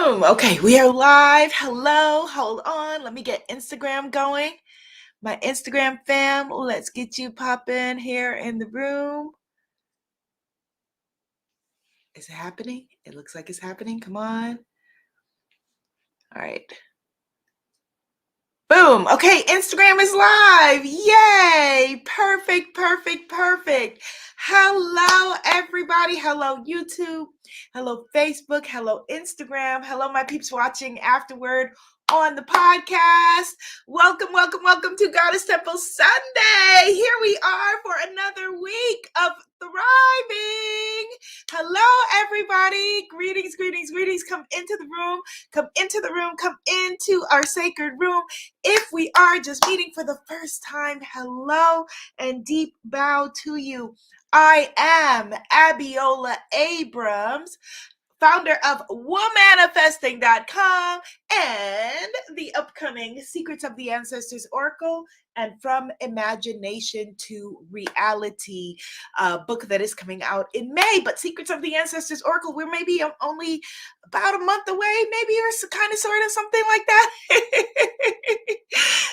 Boom. Okay, we are live. Hello. Hold on. Let me get Instagram going. My Instagram fam, let's get you popping here in the room. Is it happening? It looks like it's happening. Come on. All right. Boom. Okay, Instagram is live. Yay. Perfect, perfect, perfect. Hello, everybody. Hello, YouTube. Hello, Facebook. Hello, Instagram. Hello, my peeps watching afterward on the podcast. Welcome, welcome, welcome to Goddess Temple Sunday. Here we are for another week of thriving. Hello, everybody. Greetings, greetings, greetings. Come into the room. Come into the room. Come into our sacred room. If we are just meeting for the first time, hello and deep bow to you. I am Abiola Abrams, founder of womanifesting.com and the upcoming Secrets of the Ancestors Oracle and From Imagination to Reality book that is coming out in May. But Secrets of the Ancestors Oracle, we're maybe only about a month away, maybe, or kind of, sort of, something like that.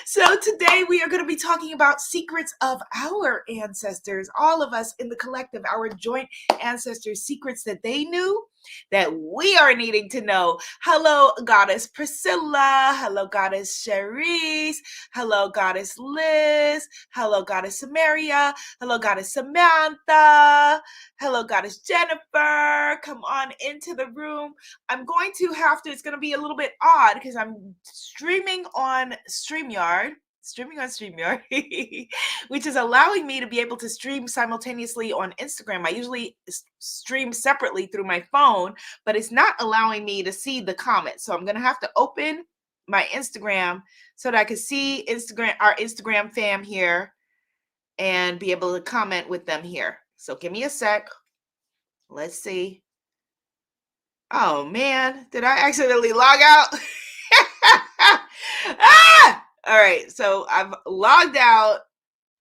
So today we are going to be talking about secrets of our ancestors, all of us in the collective, our joint ancestors, secrets that they knew that we are needing to know. Hello, Goddess Priscilla. Hello, Goddess Cherise. Hello, Goddess Liz. Hello, Goddess Samaria. Hello, Goddess Samantha. Hello, Goddess Jennifer. Come on into the room. I'm going to have to, it's going to be a little bit odd because I'm streaming on StreamYard, which is allowing me to be able to stream simultaneously on Instagram. I usually stream separately through my phone, but it's not allowing me to see the comments. So I'm going to have to open my Instagram so that I can see our Instagram fam here and be able to comment with them here. So give me a sec. Let's see. Oh man, did I accidentally log out? All right, so I've logged out.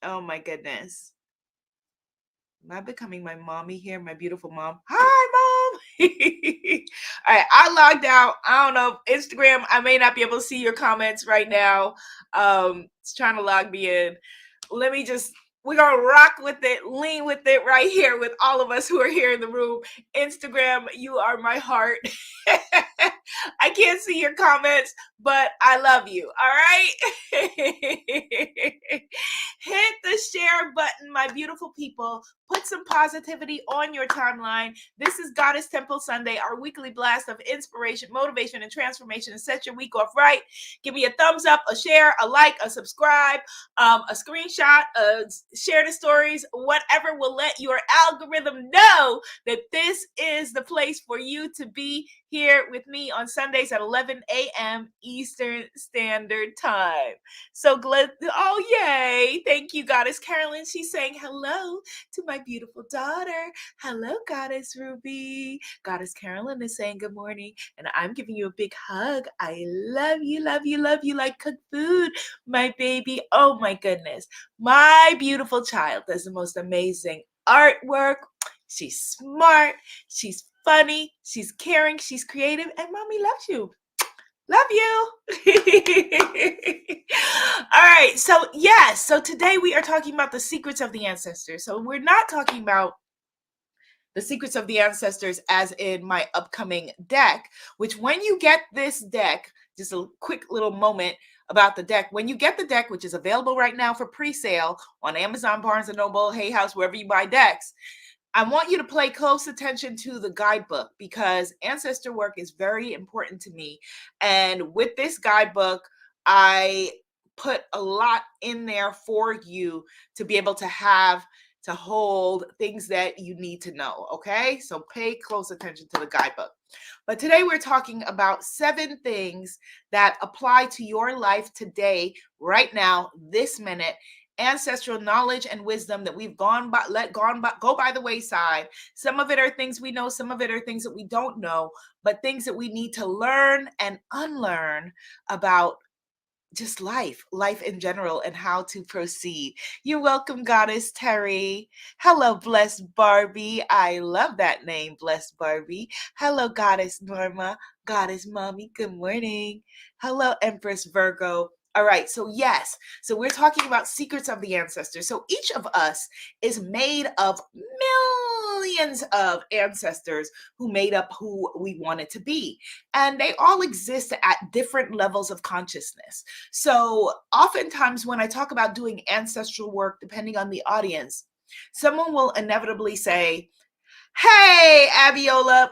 Oh my goodness. Am I becoming my mommy here? My beautiful mom. Hi, mom. All right, I logged out. I don't know. Instagram, I may not be able to see your comments right now. It's trying to log me in. We're going to rock with it, lean with it right here with all of us who are here in the room. Instagram, you are my heart. I can't see your comments, but I love you. All right. Hit the share button, my beautiful people. Put some positivity on your timeline. This is Goddess Temple Sunday, our weekly blast of inspiration, motivation, and transformation to set your week off right. Give me a thumbs up, a share, a like, a subscribe, a screenshot, share the stories, whatever will let your algorithm know that this is the place for you to be here with me on Sundays at 11 a.m. Eastern Standard Time. So glad. Oh, yay. Thank you, Goddess Carolyn. She's saying hello to my beautiful daughter. Hello, Goddess Ruby. Goddess Carolyn is saying good morning, and I'm giving you a big hug. I love you, love you, love you like cooked food, my baby. Oh, my goodness. My beautiful child does the most amazing artwork. She's smart. She's funny. She's caring. She's creative. And mommy loves you. Love you. All right. So, yes. So today we are talking about the secrets of the ancestors. So we're not talking about the secrets of the ancestors as in my upcoming deck, which when you get this deck, just a quick little moment about the deck. When you get the deck, which is available right now for pre-sale on Amazon, Barnes & Noble, Hay House, wherever you buy decks, I want you to pay close attention to the guidebook because ancestor work is very important to me. And with this guidebook, I put a lot in there for you to be able to hold things that you need to know. Okay, so pay close attention to the guidebook. But today we're talking about 7 things that apply to your life today, right now, this minute. Ancestral knowledge and wisdom that we've go by the wayside. Some of it are things we know, some of it are things that we don't know, but things that we need to learn and unlearn about just life in general, and how to proceed. You're welcome, Goddess Terry. Hello, Blessed Barbie. I love that name, Blessed Barbie. Hello, Goddess Norma. Goddess Mommy, good morning. Hello, Empress Virgo. All right, so yes, so we're talking about secrets of the ancestors. So each of us is made of millions of ancestors who made up who we wanted to be. And they all exist at different levels of consciousness. So oftentimes when I talk about doing ancestral work, depending on the audience, someone will inevitably say, "Hey, Abiola,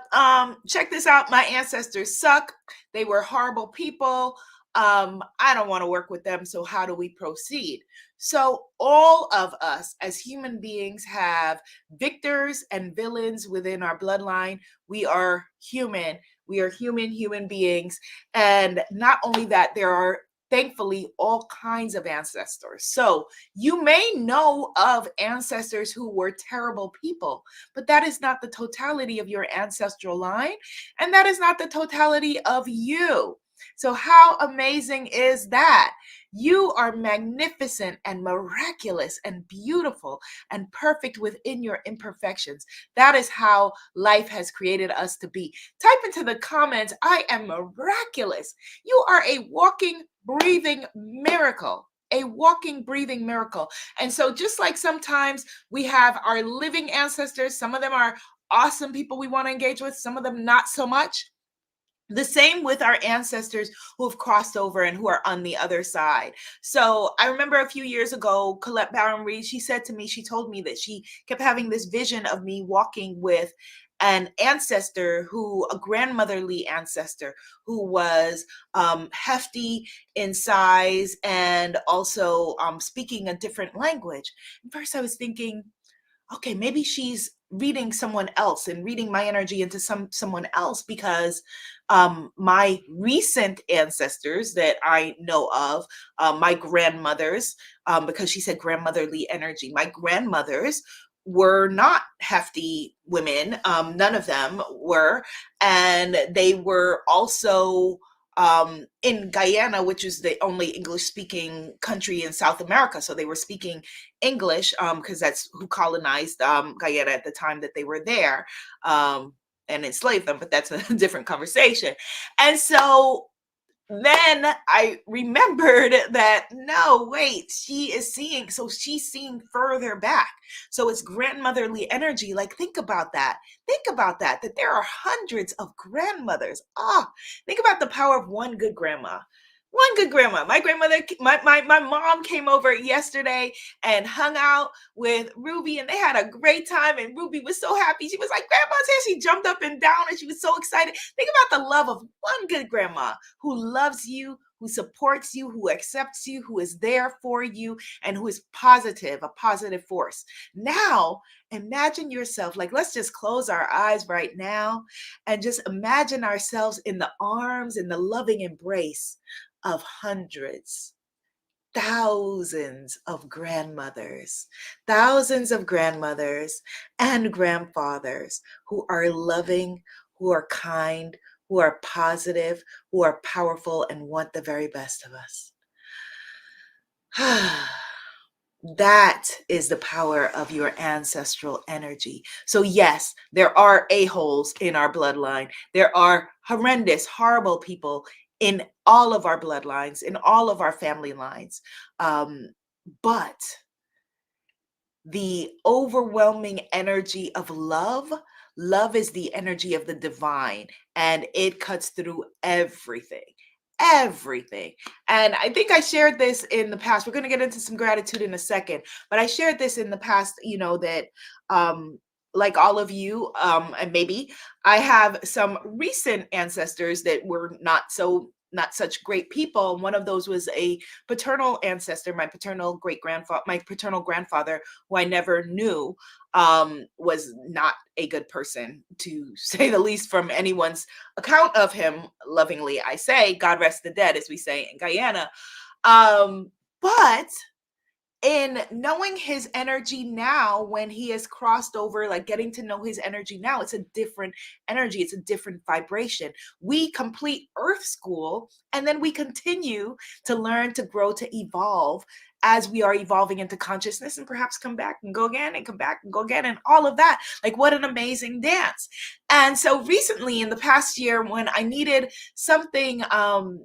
check this out. My ancestors suck. They were horrible people. I don't want to work with them. So how do we proceed?" So all of us as human beings have victors and villains within our bloodline. We are human. We are human beings. And not only that, there are thankfully all kinds of ancestors. So you may know of ancestors who were terrible people, but that is not the totality of your ancestral line, and that is not the totality of you. So how amazing is that? You are magnificent and miraculous and beautiful and perfect within your imperfections. That is how life has created us to be. Type into the comments, "I am miraculous." You are a walking, breathing miracle. A walking, breathing miracle. And so, just like sometimes we have our living ancestors, some of them are awesome people we want to engage with, some of them not so much. The same with our ancestors who have crossed over and who are on the other side. So I remember a few years ago, Colette Baron Reed, she said to me, she told me that she kept having this vision of me walking with an ancestor a grandmotherly ancestor who was hefty in size and also speaking a different language. And first I was thinking, okay, maybe she's reading someone else and reading my energy into someone else, because my recent ancestors that I know of, my grandmothers, because she said grandmotherly energy, my grandmothers were not hefty women. None of them were. And they were also in Guyana, which is the only English speaking country in South America. So they were speaking English because that's who colonized Guyana at the time that they were there, and enslaved them. But that's a different conversation. And so then I remembered that no, wait, so she's seeing further back. So it's grandmotherly energy. Like, think about that. Think about that there are hundreds of grandmothers. Think about the power of one good grandma. One good grandma. My grandmother, my mom came over yesterday and hung out with Ruby, and they had a great time. And Ruby was so happy. She was like, "Grandma's here." She jumped up and down and she was so excited. Think about the love of one good grandma who loves you, who supports you, who accepts you, who is there for you, and who is positive, a positive force. Now, imagine yourself, like, let's just close our eyes right now and just imagine ourselves in the arms, in the loving embrace of hundreds, thousands of grandmothers and grandfathers who are loving, who are kind, who are positive, who are powerful, and want the very best of us. That is the power of your ancestral energy. So yes, there are a-holes in our bloodline. There are horrendous, horrible people in all of our bloodlines, in all of our family lines. But the overwhelming energy of love is the energy of the divine, and it cuts through everything. And I think I shared this in the past. We're going to get into some gratitude in a second, but I shared this in the past, that like all of you, and maybe I have some recent ancestors that were not such great people. One of those was a paternal ancestor, my paternal grandfather, who I never knew, was not a good person, to say the least, from anyone's account of him. Lovingly, I say, God rest the dead, as we say in Guyana. But in knowing his energy now, when he has crossed over, like getting to know his energy now, it's a different energy, it's a different vibration. We complete earth school and then we continue to learn, to grow, to evolve as we are evolving into consciousness, and perhaps come back and go again and come back and go again and all of that. Like, what an amazing dance. And so recently in the past year, when I needed something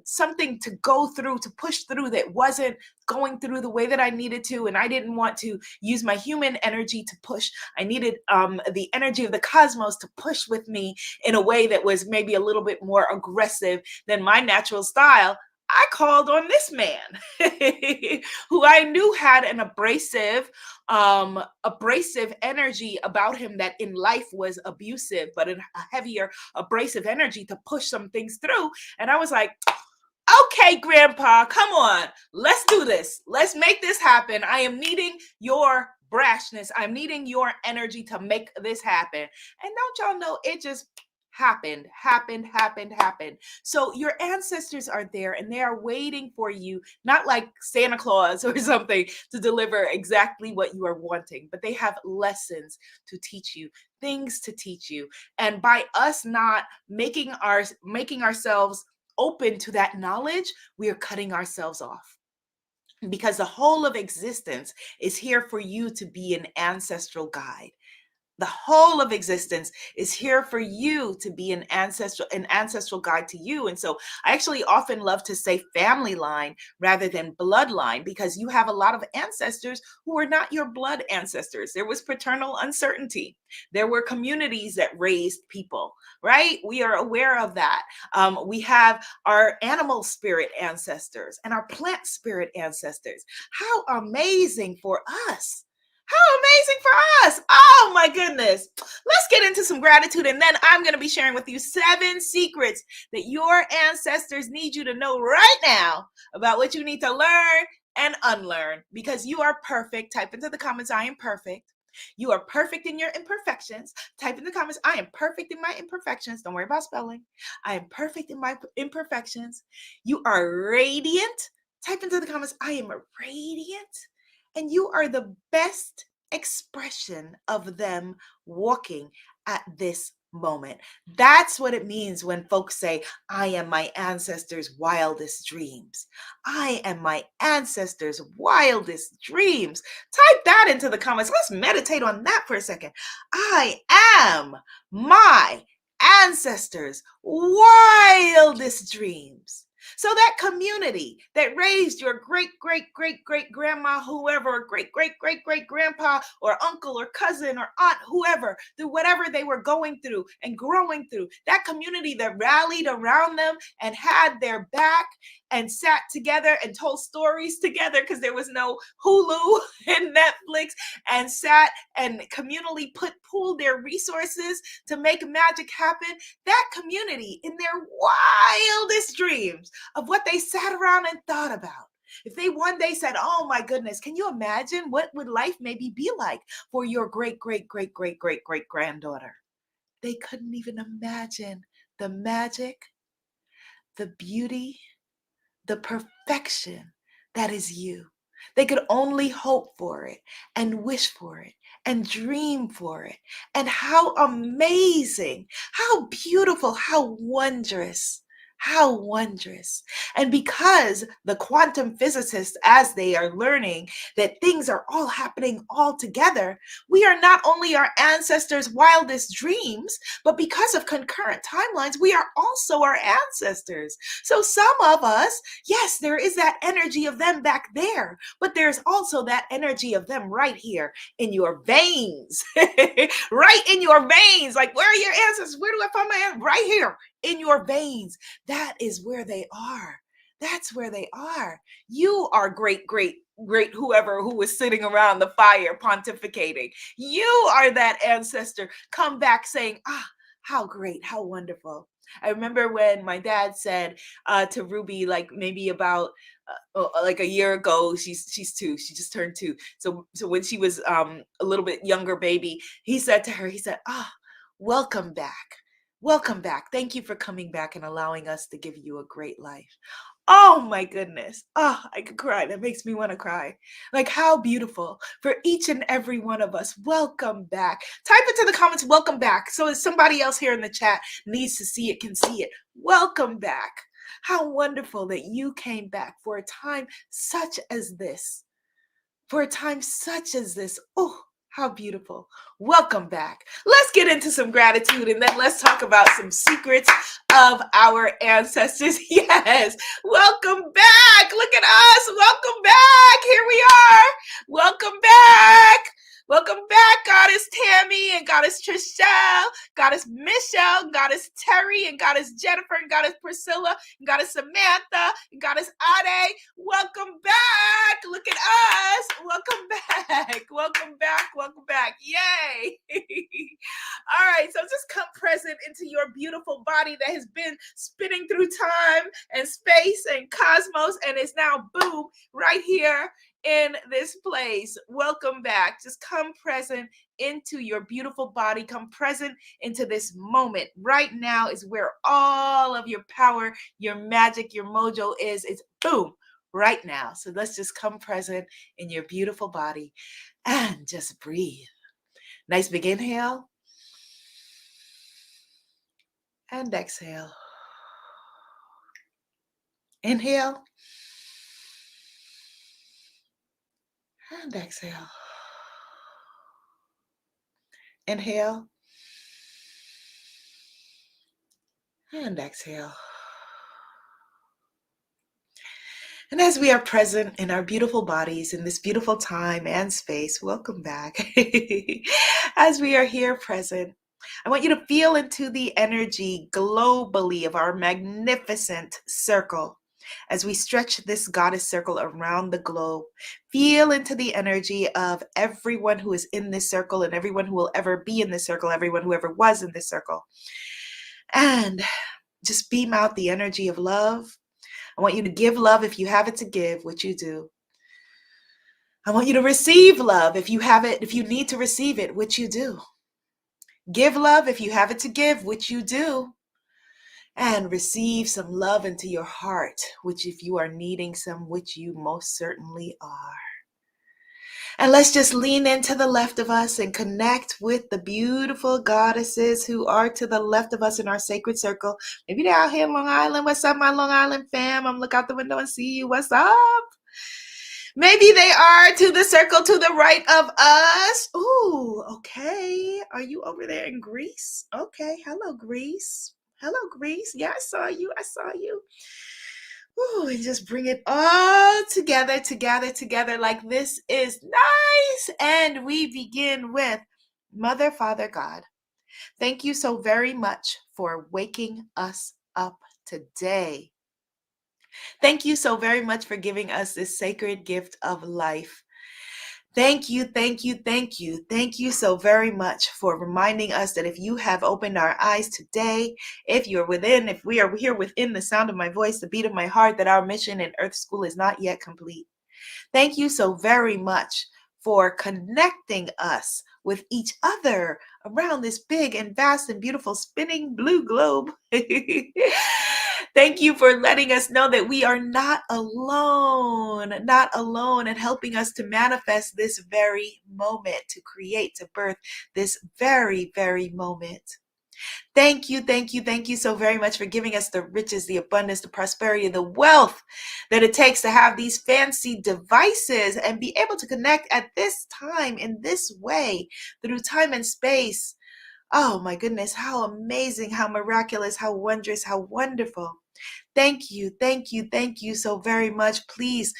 something to go through, to push through, that wasn't going through the way that I needed to, and I didn't want to use my human energy to push. I needed the energy of the cosmos to push with me in a way that was maybe a little bit more aggressive than my natural style. I called on this man who I knew had an abrasive energy about him, that in life was abusive, but a heavier abrasive energy to push some things through. And I was like, okay, Grandpa, come on. Let's do this. Let's make this happen. I am needing your brashness. I'm needing your energy to make this happen. And don't y'all know, it just happened. So your ancestors are there and they are waiting for you, not like Santa Claus or something, to deliver exactly what you are wanting, but they have lessons to teach you, things to teach you. And by us not making ourselves open to that knowledge, we are cutting ourselves off, because the whole of existence is here for you to be an ancestral guide. The whole of existence is here for you to be an ancestral guide to you. And so I actually often love to say family line rather than bloodline, because you have a lot of ancestors who are not your blood ancestors. There was paternal uncertainty. There were communities that raised people, right? We are aware of that. We have our animal spirit ancestors and our plant spirit ancestors. How amazing for us. How amazing for us. Oh my goodness. Let's get into some gratitude, and then I'm going to be sharing with you 7 secrets that your ancestors need you to know right now about what you need to learn and unlearn, because you are perfect. Type into the comments, I am perfect. You are perfect in your imperfections. Type in the comments, I am perfect in my imperfections. Don't worry about spelling. I am perfect in my imperfections. You are radiant. Type into the comments, I am radiant. And you are the best expression of them walking at this moment. That's what it means when folks say, I am my ancestors' wildest dreams. I am my ancestors' wildest dreams. Type that into the comments. Let's meditate on that for a second. I am my ancestors' wildest dreams. So that community that raised your great grandma, whoever, great grandpa, or uncle or cousin or aunt, whoever, through whatever they were going through and growing through, that community that rallied around them and had their back and sat together and told stories together, because there was no Hulu and Netflix, and sat and communally pooled their resources to make magic happen. That community, in their wildest dreams of what they sat around and thought about, if they one day said, oh my goodness, can you imagine what would life maybe be like for your great granddaughter? They couldn't even imagine the magic, the beauty, the perfection that is you. They could only hope for it and wish for it and dream for it. And how amazing, how beautiful, how wondrous. How wondrous. And because the quantum physicists, as they are learning that things are all happening all together, we are not only our ancestors' wildest dreams, but because of concurrent timelines, we are also our ancestors. So some of us, yes, there is that energy of them back there, but there's also that energy of them right here in your veins, right in your veins. Like, where are your ancestors? Where do I find my ancestors? Right here in your veins. That is where they are. That's where they are. You are great whoever who was sitting around the fire pontificating. You are that ancestor come back saying, how great, how wonderful. I remember when my dad said to Ruby, like maybe about like a year ago, she's 2, she just turned 2. So when she was a little bit younger baby, he said to her, he said, welcome back. Welcome back. Thank you for coming back and allowing us to give you a great life. Oh my goodness. Oh, I could cry. That makes me want to cry. Like, how beautiful for each and every one of us. Welcome back. Type into the comments, welcome back. So if somebody else here in the chat needs to see it, can see it. Welcome back. How wonderful that you came back for a time such as this. For a time such as this. Oh, how beautiful. Welcome back. Let's get into some gratitude and then let's talk about some secrets of our ancestors. Yes. Welcome back. Look at us. Welcome back. Here we are. Welcome back. Welcome back, Goddess Tammy and Goddess Trishelle, Goddess Michelle, Goddess Terry, and Goddess Jennifer, and Goddess Priscilla, and Goddess Samantha, and Goddess Ade. Welcome back. Look at us. Welcome back. Welcome back. Welcome back. Yay. All right. So just come present into your beautiful body that has been spinning through time and space and cosmos and is now, boom, right here in this place. Welcome back. Just come present into your beautiful body. Come present into this moment. Right now is where all of your power, your magic, your mojo is. It's boom, right now. So let's just come present in your beautiful body and just breathe. Nice big inhale and exhale. Inhale and exhale. Inhale and exhale. And as we are present in our beautiful bodies in this beautiful time and space, welcome back. As we are here present, I want you to feel into the energy globally of our magnificent circle. As we stretch this goddess circle around the globe, feel into the energy of everyone who is in this circle and everyone who will ever be in this circle, everyone who ever was in this circle. And just beam out the energy of love. I want you to give love if you have it to give, which you do. I want you to receive love if you have it, if you need to receive it, which you do. Give love if you have it to give, which you do. And receive some love into your heart, which if you are needing some, which you most certainly are. And let's just lean into the left of us and connect with the beautiful goddesses who are to the left of us in our sacred circle. Maybe they're out here in Long Island. What's up, my Long Island fam? I'm look out the window and see you. What's up? Maybe they are to the circle to the right of us. Ooh, okay. Are you over there in Greece? Okay. Hello, Greece. Hello, Greece. Yeah, I saw you. I saw you. Ooh, and just bring it all together like this is nice. And we begin with Mother, Father, God. Thank you so very much for waking us up today. Thank you so very much for giving us this sacred gift of life. Thank you, thank you, thank you. Thank you so very much for reminding us that if you have opened our eyes today, if we are here within the sound of my voice, the beat of my heart, that our mission in Earth School is not yet complete. Thank you so very much for connecting us with each other around this big and vast and beautiful spinning blue globe. Thank you for letting us know that we are not alone and helping us to manifest this very moment, to create, to birth this very, very moment. Thank you so very much for giving us the riches, the abundance, the prosperity, the wealth that it takes to have these fancy devices and be able to connect at this time in this way through time and space. Oh my goodness, how amazing, how miraculous, how wondrous, how wonderful. Thank you so very much. Please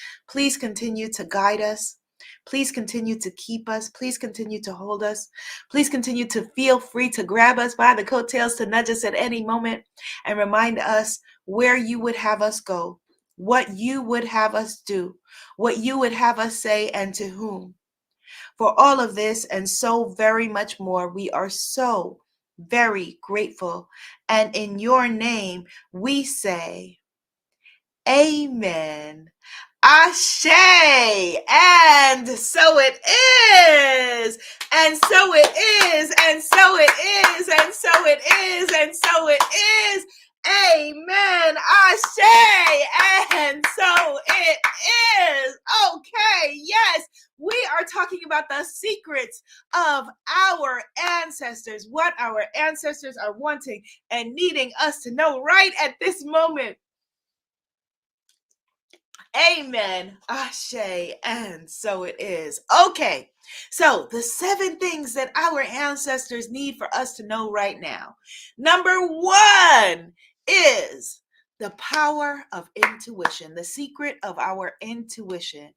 continue to guide us. Please continue to keep us. Please continue to hold us. Please continue to feel free to grab us by the coattails, to nudge us at any moment and remind us where you would have us go, what you would have us do, what you would have us say, and to whom. For all of this and so very much more, we are so very grateful. And in your name, we say, Amen. Ashe. And so it is. And so it is. And so it is. And so it is. And so it is. Amen. Ashe. it is. Okay, yes, we are talking about the secrets of our ancestors, what our ancestors are wanting and needing us to know right at this moment. Amen. Ashe. And so it is. Okay. So the 7 things that our ancestors need for us to know right now. Number 1 is the power of intuition, the secret of our intuition.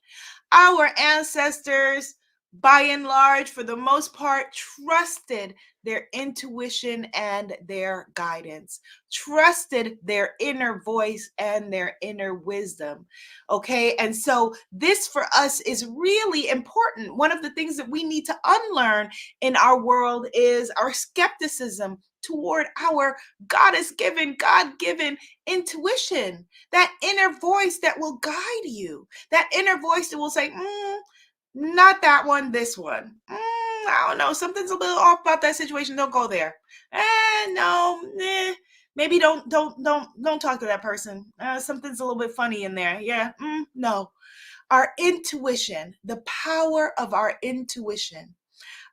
Our ancestors, by and large, for the most part, trusted their intuition and their guidance, trusted their inner voice and their inner wisdom. Okay. And so this for us is really important. One of the things that we need to unlearn in our world is our skepticism toward our God given intuition, that inner voice that will guide you, that inner voice that will say, not that one, this one. I don't know. Something's a little off about that situation. Don't go there. No, maybe don't talk to that person. Something's a little bit funny in there. Yeah, no. Our intuition, the power of our intuition.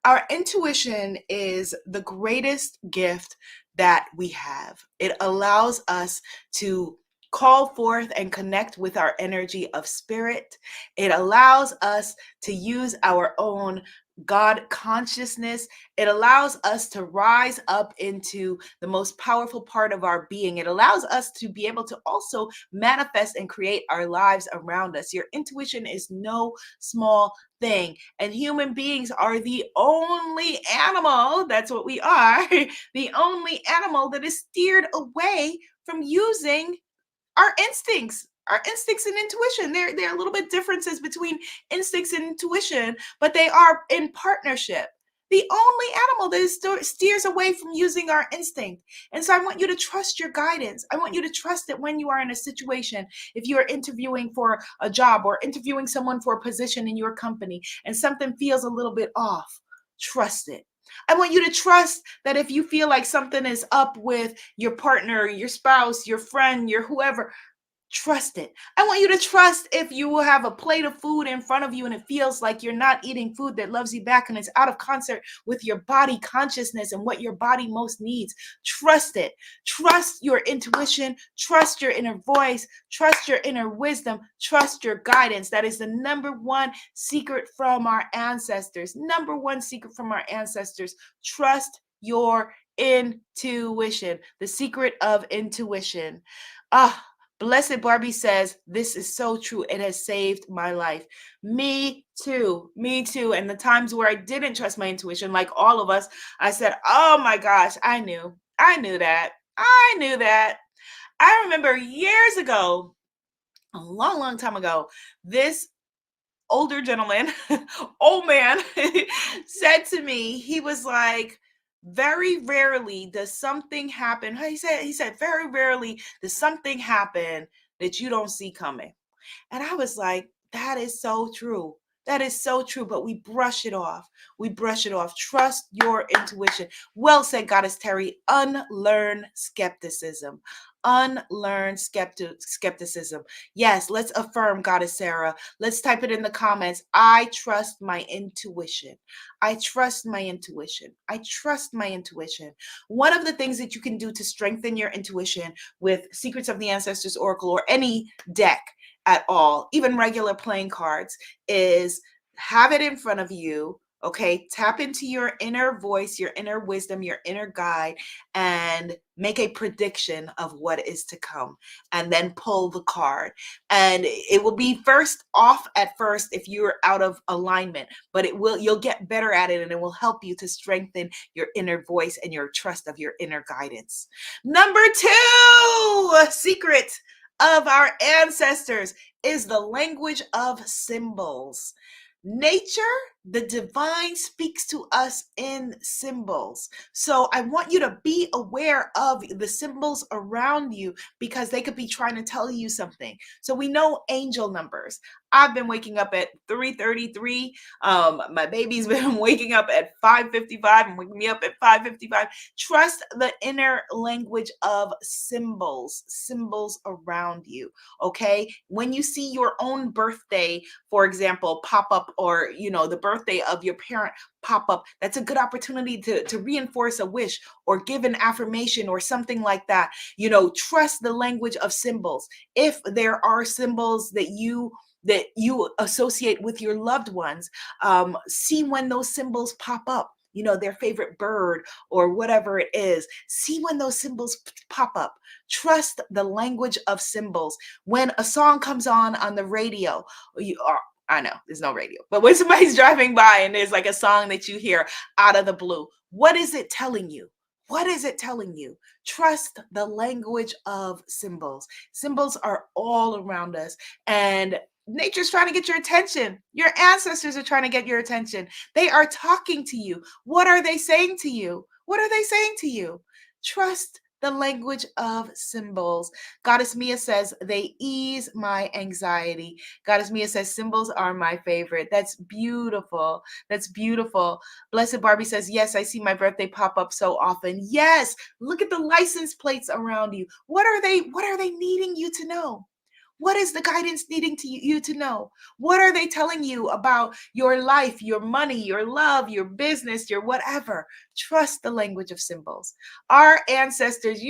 Our intuition is the greatest gift that we have. It allows us to call forth and connect with our energy of spirit. It allows us to use our own God consciousness. It allows us to rise up into the most powerful part of our being. It allows us to be able to also manifest and create our lives around us. Your intuition is no small thing. And human beings are the only animal, that's what we are, the only animal that is steered away from using our instincts and intuition. There are a little bit differences between instincts and intuition, but they are in partnership. The only animal that steers away from using our instinct. And so I want you to trust your guidance. I want you to trust that when you are in a situation, if you are interviewing for a job or interviewing someone for a position in your company and something feels a little bit off, trust it. I want you to trust that if you feel like something is up with your partner, your spouse, your friend, your whoever, trust it. I want you to trust if you will have a plate of food in front of you and it feels like you're not eating food that loves you back and it's out of concert with your body consciousness and what your body most needs. Trust it. Trust your intuition. Trust your inner voice. Trust your inner wisdom. Trust your guidance. That is the number 1 secret from our ancestors. Number 1 secret from our ancestors. Trust your intuition. The secret of intuition. Blessed Barbie says, this is so true. It has saved my life. Me too. Me too. And the times where I didn't trust my intuition, like all of us, I said, oh my gosh, I knew that. I knew that. I remember years ago, a long, long time ago, this older gentleman, old man, said to me, he was like, very rarely does something happen. He said, very rarely does something happen that you don't see coming. And I was like, that is so true. That is so true, but we brush it off. We brush it off. Trust your intuition. Well said, Goddess Terry. Unlearn skepticism. Unlearn skepticism. Yes, let's affirm, Goddess Sarah. Let's type it in the comments. I trust my intuition. I trust my intuition. I trust my intuition. One of the things that you can do to strengthen your intuition with Secrets of the Ancestors Oracle or any deck at all, even regular playing cards, is have it in front of you. Okay, tap into your inner voice, your inner wisdom, your inner guide, and make a prediction of what is to come, and then pull the card. And it will be first off at first if you're out of alignment, but you'll get better at it, and it will help you to strengthen your inner voice and your trust of your inner guidance. Number 2 secret of our ancestors is the language of symbols. Nature The divine speaks to us in symbols. So I want you to be aware of the symbols around you because they could be trying to tell you something. So we know angel numbers. I've been waking up at 3:33. My baby's been waking up at 5:55 and waking me up at 5:55. Trust the inner language of symbols, symbols around you. Okay. When you see your own birthday, for example, pop up, or the birthday of your parent pop up, that's a good opportunity to reinforce a wish or give an affirmation or something like that. Trust the language of symbols. If there are symbols that you associate with your loved ones, see when those symbols pop up, their favorite bird or whatever it is. See when those symbols pop up. Trust the language of symbols. When a song comes on the radio, you are, I know there's no radio, but when somebody's driving by and there's like a song that you hear out of the blue, what is it telling you? What is it telling you? Trust the language of symbols. Symbols are all around us, and nature's trying to get your attention. Your ancestors are trying to get your attention. They are talking to you. What are they saying to you? What are they saying to you? Trust the language of symbols. Goddess Mia says, they ease my anxiety. Goddess Mia says, symbols are my favorite. That's beautiful. That's beautiful. Blessed Barbie says, yes, I see my birthday pop up so often. Yes, look at the license plates around you. What are they needing you to know? What is the guidance needing you to know? What are they telling you about your life, your money, your love, your business, your whatever? Trust the language of symbols. Our ancestors,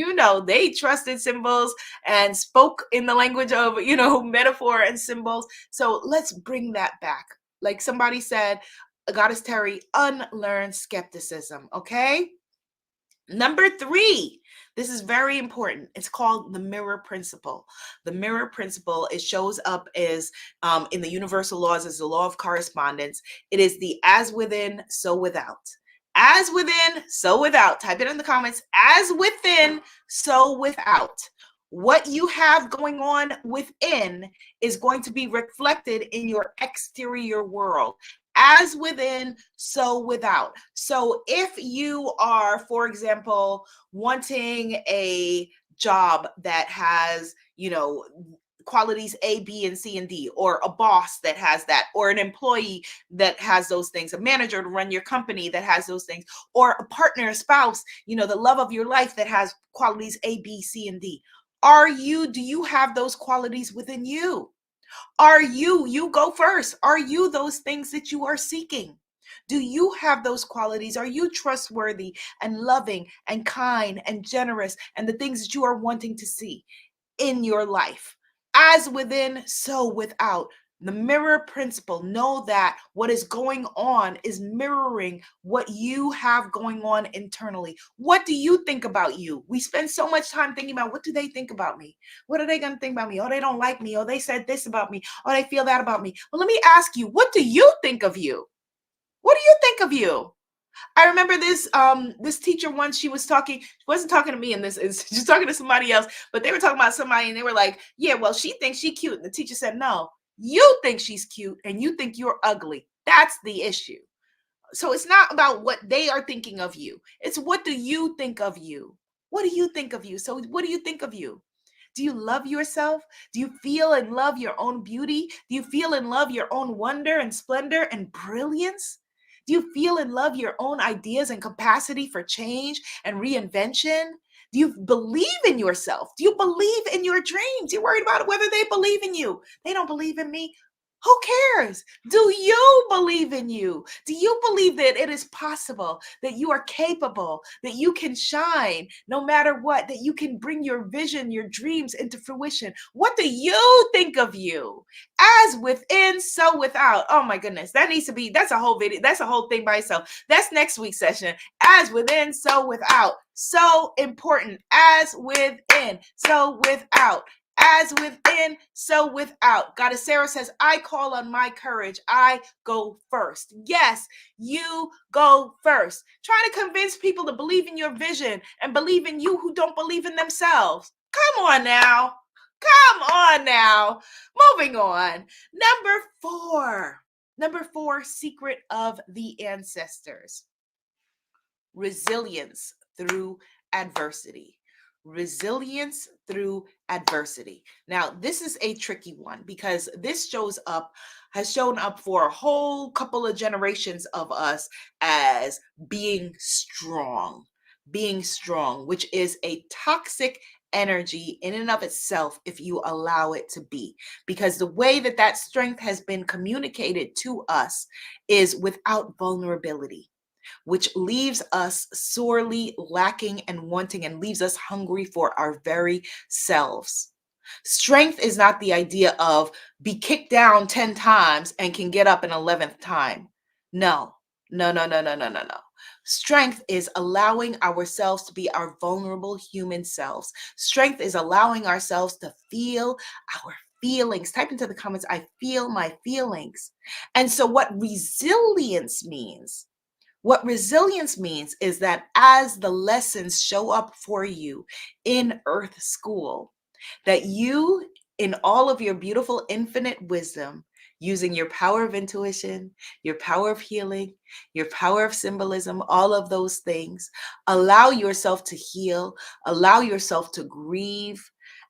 they trusted symbols and spoke in the language of, metaphor and symbols. So let's bring that back. Like somebody said, Goddess Terry, unlearn skepticism, okay? Number 3, this is very important. It's called the mirror principle. The mirror principle, it shows up as in the universal laws as the law of correspondence. It is the as within, so without. As within, so without. Type it in the comments. As within, so without. What you have going on within is going to be reflected in your exterior world. As within, so without. So if you are, for example, wanting a job that has, qualities A, B, and C, and D, or a boss that has that, or an employee that has those things, a manager to run your company that has those things, or a partner, a spouse, the love of your life that has qualities A, B, C, and D. Do you have those qualities within you? Are you go first? Are you those things that you are seeking? Do you have those qualities? Are you trustworthy and loving and kind and generous and the things that you are wanting to see in your life? As within, so without. The mirror principle. Know that what is going on is mirroring what you have going on internally. What do you think about you? We spend so much time thinking about, what do they think about me? What are they going to think about me? Oh, they don't like me. Oh, they said this about me. Oh, they feel that about me. Well, let me ask you, what do you think of you? What do you think of you? I remember this teacher once, she wasn't talking to me, and she's talking to somebody else, but they were talking about somebody and they were like, yeah, well, she thinks she's cute. And the teacher said, no, you think she's cute and you think you're ugly. That's the issue. So it's not about what they are thinking of you. It's what do you think of you? What do you think of you? So what do you think of you? Do you love yourself? Do you feel and love your own beauty? Do you feel and love your own wonder and splendor and brilliance? Do you feel and love your own ideas and capacity for change and reinvention? Do you believe in yourself? Do you believe in your dreams? You're worried about whether they believe in you. They don't believe in me. Who cares? Do you believe in you? Do you believe that it is possible, that you are capable, that you can shine no matter what, that you can bring your vision, your dreams into fruition? What do you think of you? As within, so without. Oh my goodness. That's a whole video. That's a whole thing by itself. That's next week's session. As within, so without. So important. As within, so without. As within, so without. Goddess Sarah says, I call on my courage. I go first. Yes, you go first. Trying to convince people to believe in your vision and believe in you who don't believe in themselves. Come on now. Come on now. Moving on. Number 4. Number 4, secret of the ancestors: resilience through adversity. Resilience through adversity. Now, this is a tricky one because this has shown up for a whole couple of generations of us as being strong, which is a toxic energy in and of itself if you allow it to be. Because the way that that strength has been communicated to us is without vulnerability, which leaves us sorely lacking and wanting and leaves us hungry for our very selves. Strength is not the idea of be kicked down 10 times and can get up an 11th time. No, no, no, no, no, no, no, no. Strength is allowing ourselves to be our vulnerable human selves. Strength is allowing ourselves to feel our feelings. Type into the comments, I feel my feelings. And so, what resilience means is that as the lessons show up for you in Earth School, that you, in all of your beautiful infinite wisdom, using your power of intuition, your power of healing, your power of symbolism, all of those things, allow yourself to heal, allow yourself to grieve,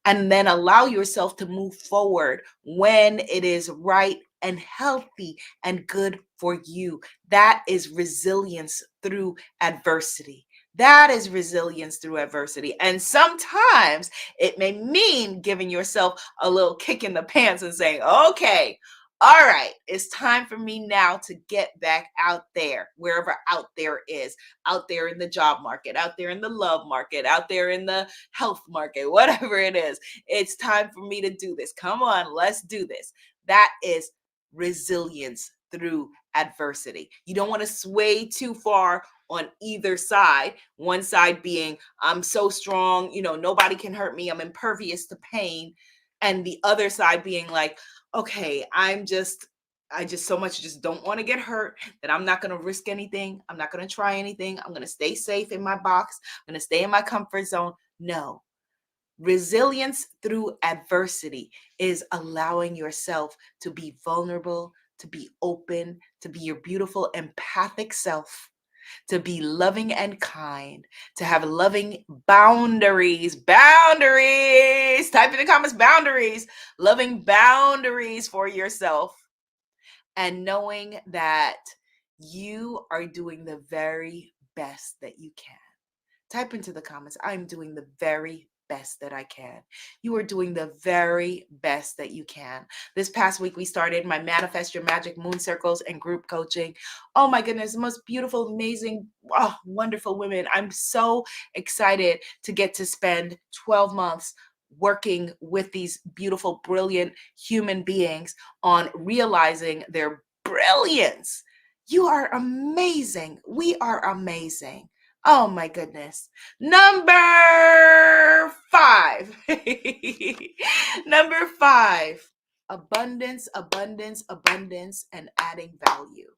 and then allow yourself to move forward when it is right and healthy and good for you. That is resilience through adversity. That is resilience through adversity. And sometimes it may mean giving yourself a little kick in the pants and saying, okay, all right, it's time for me now to get back out there, wherever out there is, out there in the job market, out there in the love market, out there in the health market, whatever it is. It's time for me to do this. Come on, let's do this. That is resilience through adversity. You don't want to sway too far on either side. One side being, I'm so strong, nobody can hurt me, I'm impervious to pain. And the other side being like, okay, I just so much just don't want to get hurt that I'm not going to risk anything. I'm not going to try anything. I'm going to stay safe in my box. I'm going to stay in my comfort zone. No. Resilience through adversity is allowing yourself to be vulnerable, to be open, to be your beautiful empathic self, to be loving and kind, to have loving boundaries. Boundaries. Type in the comments, boundaries. Loving boundaries for yourself, and knowing that you are doing the very best that you can. Type into the comments, I'm doing the very best that I can. You are doing the very best that you can. This past week, we started my Manifest Your Magic Moon Circles and group coaching. Oh my goodness, the most beautiful, amazing, wonderful women. I'm so excited to get to spend 12 months working with these beautiful, brilliant human beings on realizing their brilliance. You are amazing. We are amazing. Oh my goodness. Number 5. Number 5. Abundance, abundance, abundance, and adding value.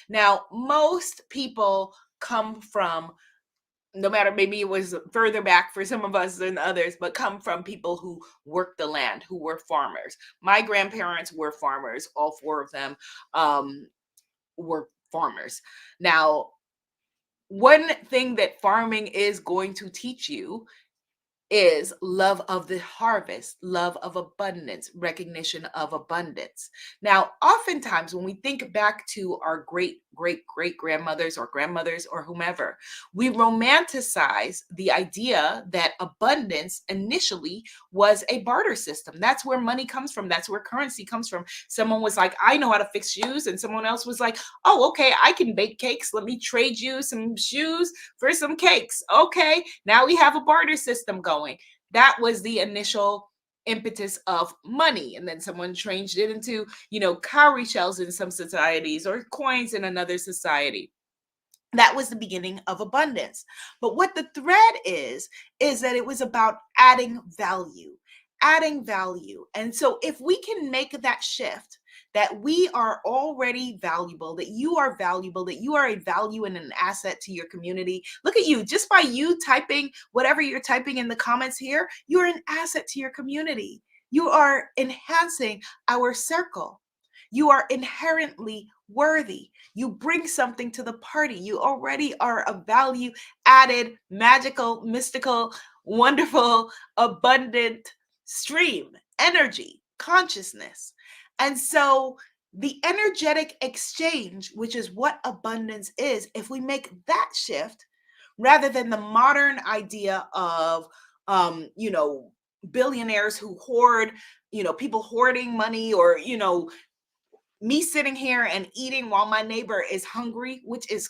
Now, most people come from, no matter, maybe it was further back for some of us than others, but come from people who worked the land, who were farmers. My grandparents were farmers. All 4 of them were farmers. Now, one thing that farming is going to teach you is love of the harvest, love of abundance, recognition of abundance. Now, oftentimes when we think back to our great, great, great grandmothers or grandmothers or whomever, we romanticize the idea that abundance initially was a barter system. That's where money comes from. That's where currency comes from. Someone was like, I know how to fix shoes. And someone else was like, oh, okay, I can bake cakes. Let me trade you some shoes for some cakes. Okay, now we have a barter system going. That was the initial impetus of money. And then someone changed it into, cowrie shells in some societies or coins in another society. That was the beginning of abundance. But what the thread is that it was about adding value, adding value. And so if we can make that shift, that we are already valuable, that you are valuable, that you are a value and an asset to your community. Look at you, just by you typing whatever you're typing in the comments here, you're an asset to your community. You are enhancing our circle. You are inherently worthy. You bring something to the party. You already are a value added, magical, mystical, wonderful, abundant stream, energy, consciousness. And so the energetic exchange, which is what abundance is, if we make that shift rather than the modern idea of, you know, billionaires who hoard, you know, people hoarding money, or, you know, me sitting here and eating while my neighbor is hungry, which is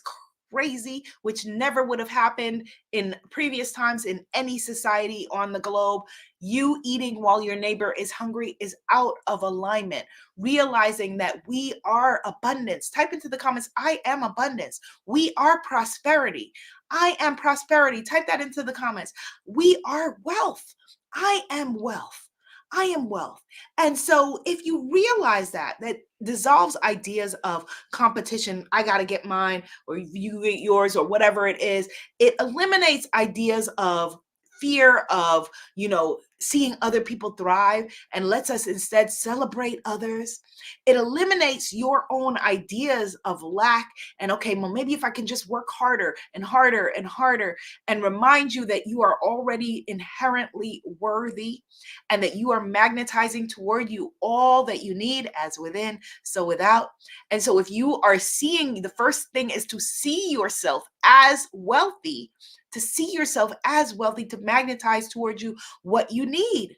crazy, which never would have happened in previous times in any society on the globe. You eating while your neighbor is hungry is out of alignment. Realizing that we are abundance. Type into the comments, I am abundance. We are prosperity. I am prosperity. Type that into the comments. We are wealth. I am wealth. I am wealth. And so if you realize that, that dissolves ideas of competition, I got to get mine, or you get yours, or whatever it is. It eliminates ideas of fear of, you know, seeing other people thrive, and lets us instead celebrate others. It eliminates your own ideas of lack and, okay, well, maybe if I can just work harder and harder and harder, and remind you that you are already inherently worthy, and that you are magnetizing toward you all that you need, as within, so without. And so if you are seeing, the first thing is to see yourself as wealthy, to see yourself as wealthy, to magnetize towards you what you need.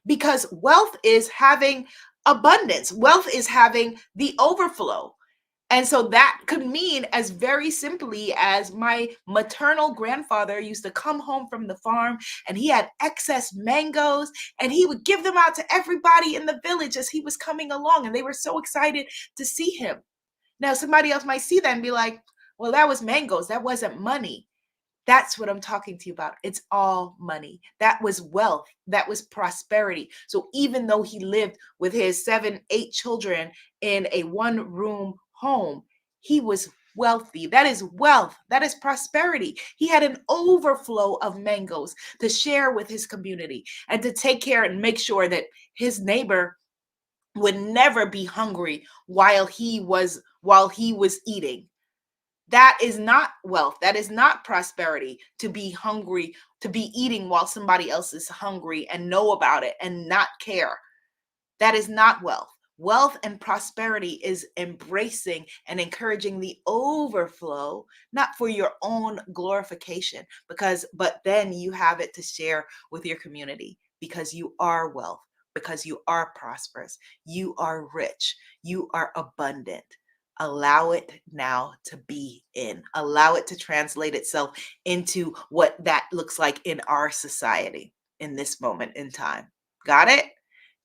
Because wealth is having abundance, wealth is having the overflow. And so that could mean as very simply as my maternal grandfather used to come home from the farm and he had excess mangoes and he would give them out to everybody in the village as he was coming along. And they were so excited to see him. Now, somebody else might see that and be like, well, that was mangoes. That wasn't money. That's what I'm talking to you about. It's all money. That was wealth. That was prosperity. So even though he lived with his 7, 8 children in a one-room home, he was wealthy. That is wealth. That is prosperity. He had an overflow of mangoes to share with his community and to take care and make sure that his neighbor would never be hungry while he was eating. That is not wealth. That is not prosperity, to be hungry, to be eating while somebody else is hungry and know about it and not care. That is not wealth. Wealth and prosperity is embracing and encouraging the overflow, not for your own glorification, but then you have it to share with your community, because you are wealth, because you are prosperous, you are rich, you are abundant. Allow it now to be in. Allow it to translate itself into what that looks like in our society in this moment in time. Got it?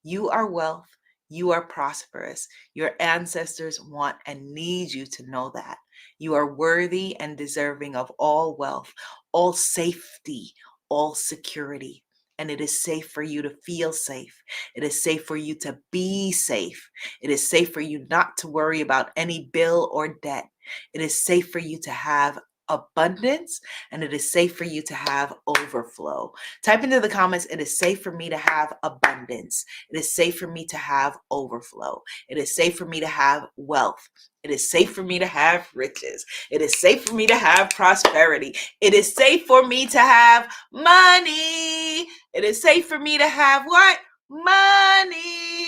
You are wealth. You are prosperous. Your ancestors want and need you to know that. You are worthy and deserving of all wealth, all safety, all security. And it is safe for you to feel safe. It is safe for you to be safe. It is safe for you not to worry about any bill or debt. It is safe for you to have abundance, and it is safe for you to have overflow. Type into the comments, it is safe for me to have abundance. It is safe for me to have overflow. It is safe for me to have wealth. It is safe for me to have riches. It is safe for me to have prosperity. It is safe for me to have money. It is safe for me to have what? Money.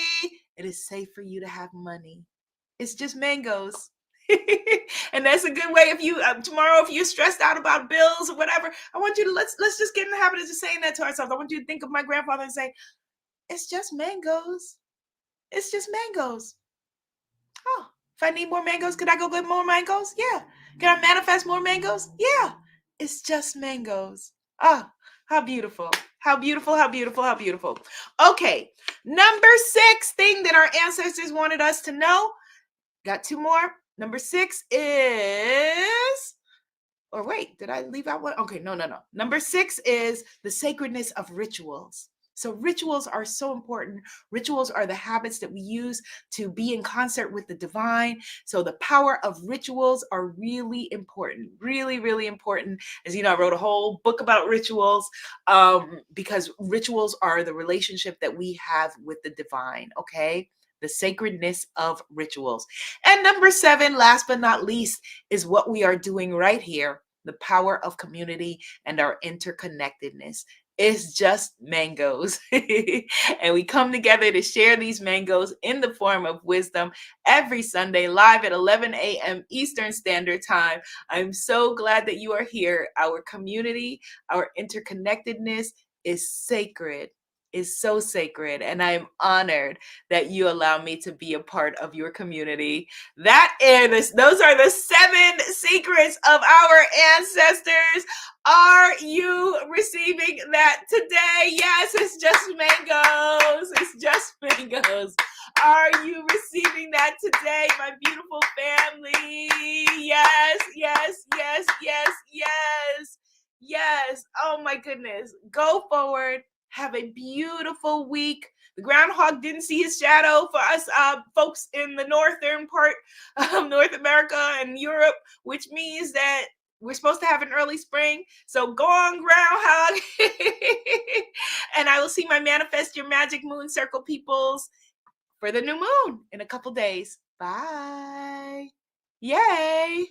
It is safe for you to have money. It's just mangoes. And that's a good way. If you tomorrow, if you're stressed out about bills or whatever, I want you to let's just get in the habit of just saying that to ourselves. I want you to think of my grandfather and say, it's just mangoes. It's just mangoes. Oh, if I need more mangoes, could I go get more mangoes? Yeah. Can I manifest more mangoes? Yeah. It's just mangoes. Oh, how beautiful. How beautiful, how beautiful, how beautiful. Okay. Number 6 thing that our ancestors wanted us to know. Got 2 more. Number 6 is, or wait, did I leave out one? Okay, no. Number 6 is the sacredness of rituals. So rituals are so important. Rituals are the habits that we use to be in concert with the divine. So the power of rituals are really important, really, really important. As you know, I wrote a whole book about rituals, because rituals are the relationship that we have with the divine, okay? the sacredness of rituals. And number 7, last but not least, is what we are doing right here, the power of community and our interconnectedness. It's just mangoes. And we come together to share these mangoes in the form of wisdom every Sunday, live at 11 a.m. Eastern Standard Time. I'm so glad that you are here. Our community, our interconnectedness is sacred, is so sacred. And I'm honored that you allow me to be a part of your community. Those are the 7 secrets of our ancestors. Are you receiving that today? Yes, it's just mangoes. It's just mangoes. Are you receiving that today, my beautiful family? Yes, yes, yes, yes, yes, yes. Oh my goodness. Go forward. Have a beautiful week. The groundhog didn't see his shadow for us folks in the northern part of North America and Europe, which means that we're supposed to have an early spring. So go on, groundhog. And I will see my Manifest Your Magic Moon Circle peoples for the new moon in a couple days. Bye. Yay.